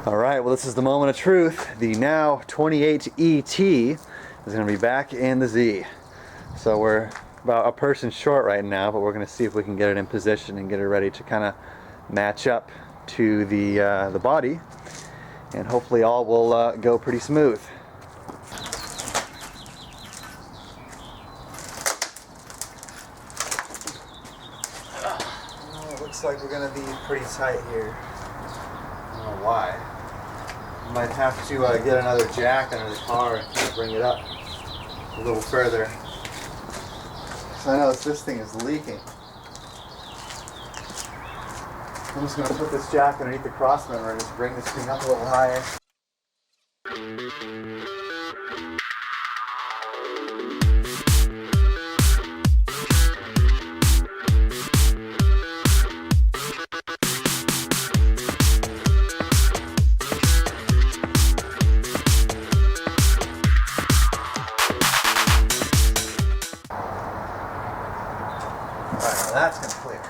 All right, well, this is the moment of truth. The now 28 ET is going to be back in the Z. So we're about a person short right now, but we're going to see if we can get it in position and get it ready to kind of match up to the body, and hopefully all will go pretty smooth. Well, it looks like we're going to be pretty tight here. I don't know why. Might have to get another jack under the car and kind of bring it up a little further. So I know this thing is leaking. I'm just going to put this jack underneath the crossmember and just bring this thing up a little higher. That's going to clear.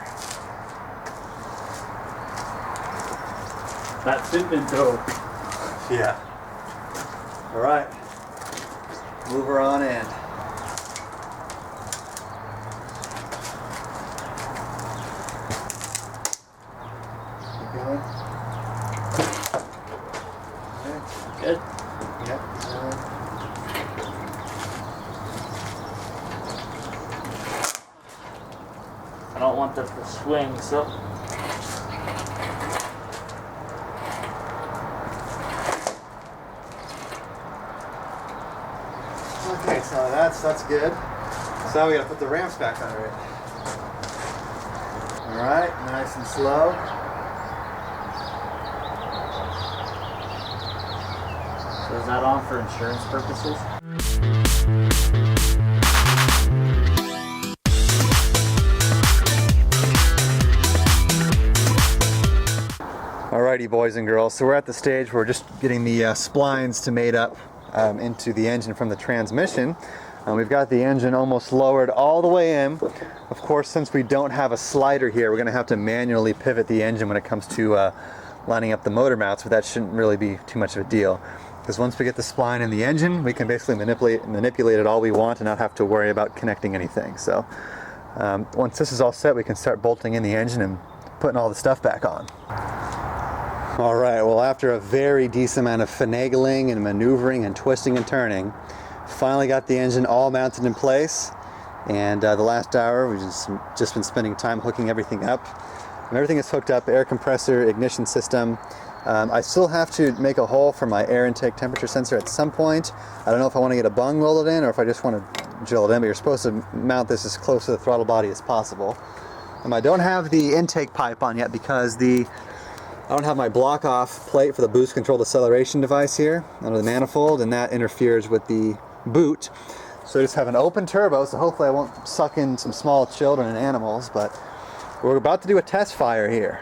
That fitment though. Yeah. All right. Move her on in. Keep going. Okay. Good. Yep. I don't want that to swing, so. Okay, so that's good. So now we gotta put the ramps back under it. All right, nice and slow. So is that on for insurance purposes? Alrighty, boys and girls, so we're at the stage where we're just getting the splines to mate up into the engine from the transmission. We've got the engine almost lowered all the way in. Of course, since we don't have a slider here, we're going to have to manually pivot the engine when it comes to lining up the motor mounts, but that shouldn't really be too much of a deal. Because once we get the spline in the engine, we can basically manipulate it all we want and not have to worry about connecting anything. So once this is all set, we can start bolting in the engine and putting all the stuff back on. All right, well, after a very decent amount of finagling and maneuvering and twisting and turning, finally got the engine all mounted in place. And the last hour, we've just been spending time hooking everything up. And everything is hooked up, air compressor, ignition system. I still have to make a hole for my air intake temperature sensor at some point. I don't know if I want to get a bung welded in or if I just want to drill it in, but you're supposed to mount this as close to the throttle body as possible. I don't have the intake pipe on yet because I don't have my block off plate for the boost controlled acceleration device here under the manifold, and that interferes with the boot. So I just have an open turbo, so hopefully I won't suck in some small children and animals, but we're about to do a test fire here.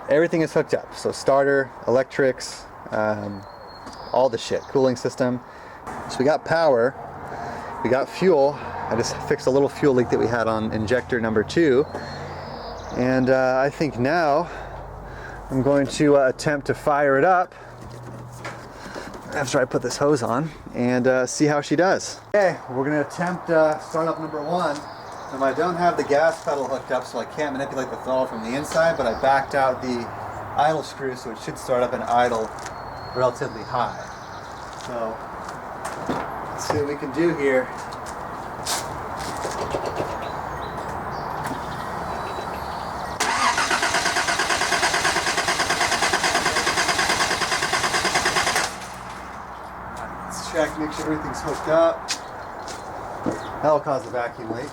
Everything is hooked up, so starter, electrics, all the shit, cooling system. So we got power, we got fuel. I just fixed a little fuel leak that we had on injector number 2, and I think now I'm going to attempt to fire it up after I put this hose on and see how she does. Okay, we're going to attempt startup number 1. I don't have the gas pedal hooked up, so I can't manipulate the throttle from the inside, but I backed out the idle screw, so it should start up and idle relatively high. So let's see what we can do here. Check, make sure everything's hooked up. That'll cause a vacuum leak.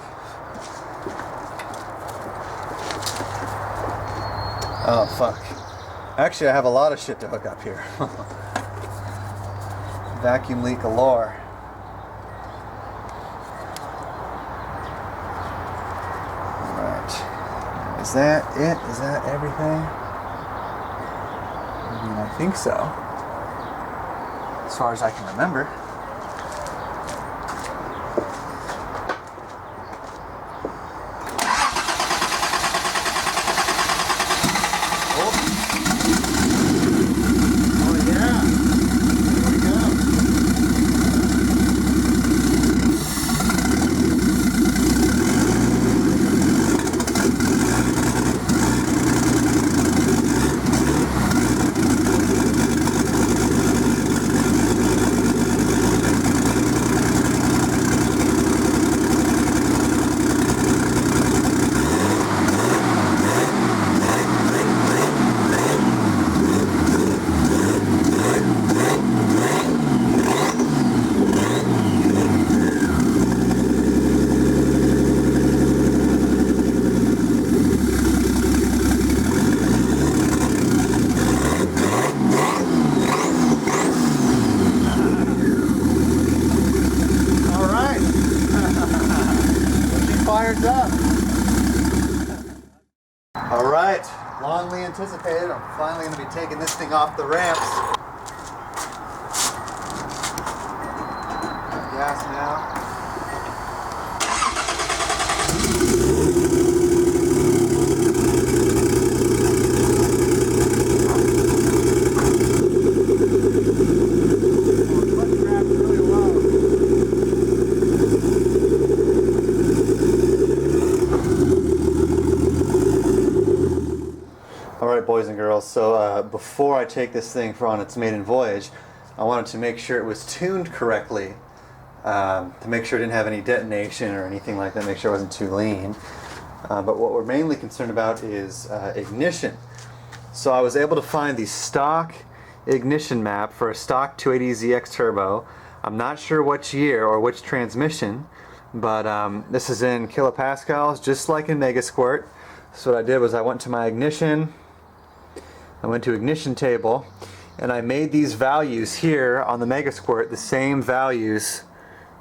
Oh, fuck. Actually, I have a lot of shit to hook up here. Vacuum leak galore. Alright. Is that it? Is that everything? I think so. As far as I can remember. Finally going to be taking this thing off the ramps. Gas now. Alright, boys and girls, so before I take this thing for on its maiden voyage, I wanted to make sure it was tuned correctly, to make sure it didn't have any detonation or anything like that, make sure it wasn't too lean. But what we're mainly concerned about is ignition. So I was able to find the stock ignition map for a stock 280ZX turbo. I'm not sure which year or which transmission, but this is in kilopascals, just like in Megasquirt. So what I did was I went to my ignition, I went to ignition table, and I made these values here on the Megasquirt the same values,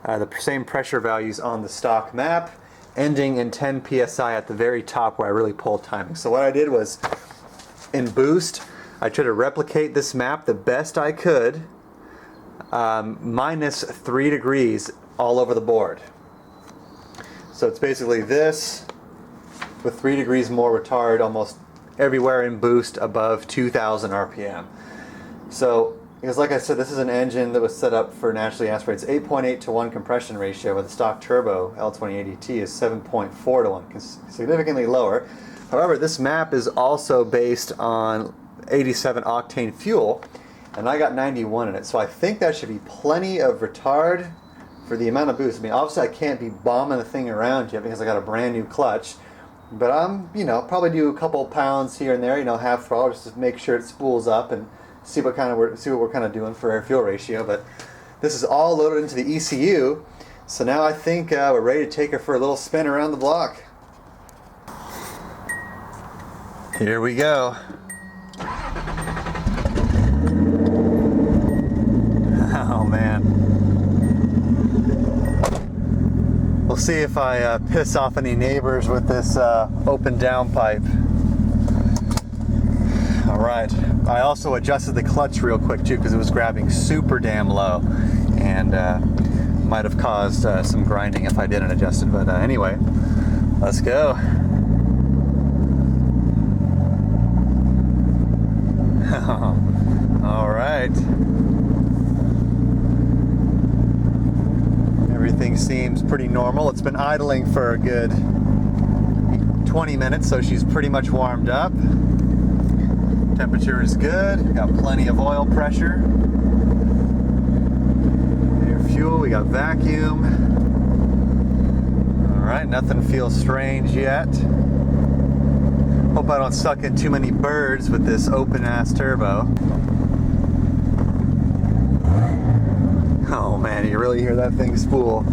the same pressure values on the stock map, ending in 10 psi at the very top where I really pulled timing. So what I did was, in boost, I tried to replicate this map the best I could, minus 3 degrees all over the board. So it's basically this, with 3 degrees more retard almost everywhere in boost above 2,000 RPM. So, because like I said, this is an engine that was set up for naturally aspirated. It's 8.8 to 1 compression ratio, with the stock turbo L2080T is 7.4 to 1, significantly lower. However, this map is also based on 87 octane fuel, and I got 91 in it, so I think that should be plenty of retard for the amount of boost. I mean, obviously I can't be bombing the thing around yet because I got a brand new clutch. But I'm, probably do a couple pounds here and there, half throttle, just to make sure it spools up and see what we're kind of doing for air fuel ratio. But this is all loaded into the ECU, so now I think we're ready to take her for a little spin around the block. Here we go. Oh man. We'll see if I piss off any neighbors with this open downpipe. Alright, I also adjusted the clutch real quick too because it was grabbing super damn low and might have caused some grinding if I didn't adjust it. But anyway, let's go. Alright. Everything seems pretty normal. It's been idling for a good 20 minutes, so she's pretty much warmed up. Temperature is good. We got plenty of oil pressure. Air fuel, we got vacuum. Alright, nothing feels strange yet. Hope I don't suck in too many birds with this open-ass turbo. Oh man, you really hear that thing spool.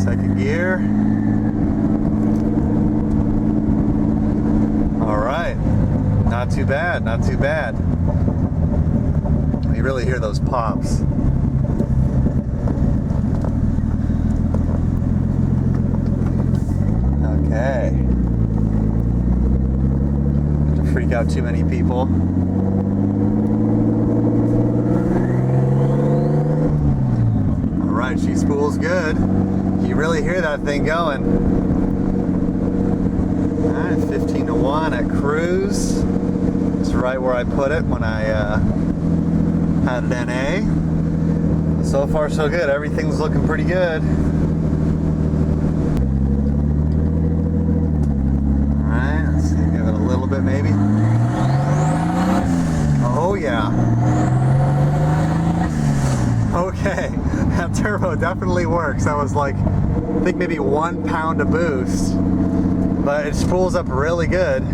Second gear. Alright, not too bad, not too bad. You really hear those pops. Okay. Freak out too many people. Alright, she spools good. You really hear that thing going. Alright, 15 to 1 at cruise. It's right where I put it when I had it NA. So far so good. Everything's looking pretty good. A little bit maybe. Oh yeah. Okay, that turbo definitely works. That was like, I think maybe 1 pound of boost, but it spools up really good.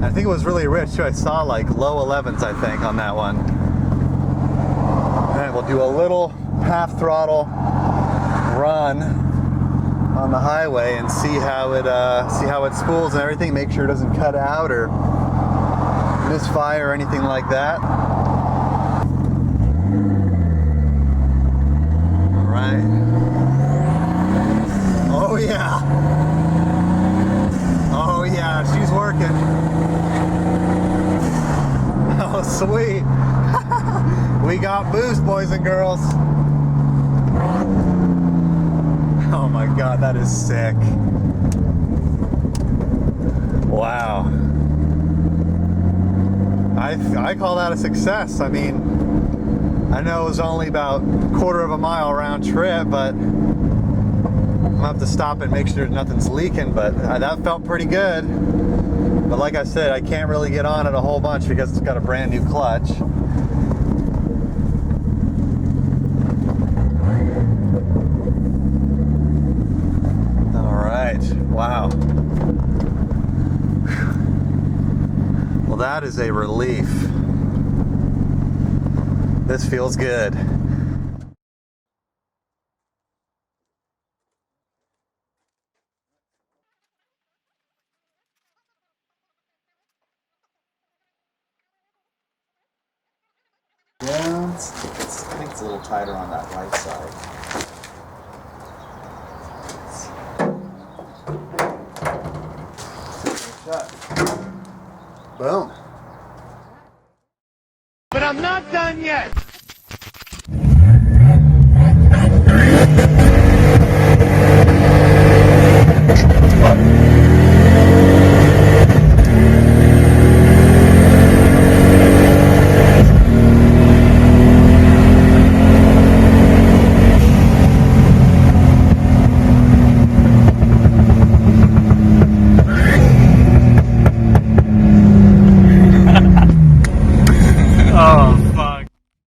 I think it was really rich too. I saw like low 11s I think on that one. Alright, we'll do a little half throttle run on the highway and see how it spools and everything. Make sure it doesn't cut out or misfire or anything like that. that boost, boys and girls. Oh my God, that is sick. Wow. I call that a success. I mean, I know it was only about a quarter of a mile round trip, but I'm gonna have to stop and make sure nothing's leaking, but that felt pretty good. But like I said, I can't really get on it a whole bunch because it's got a brand new clutch. All right, wow. Well, that is a relief. This feels good. Down. I think it's a little tighter on that right side. Shut. Boom.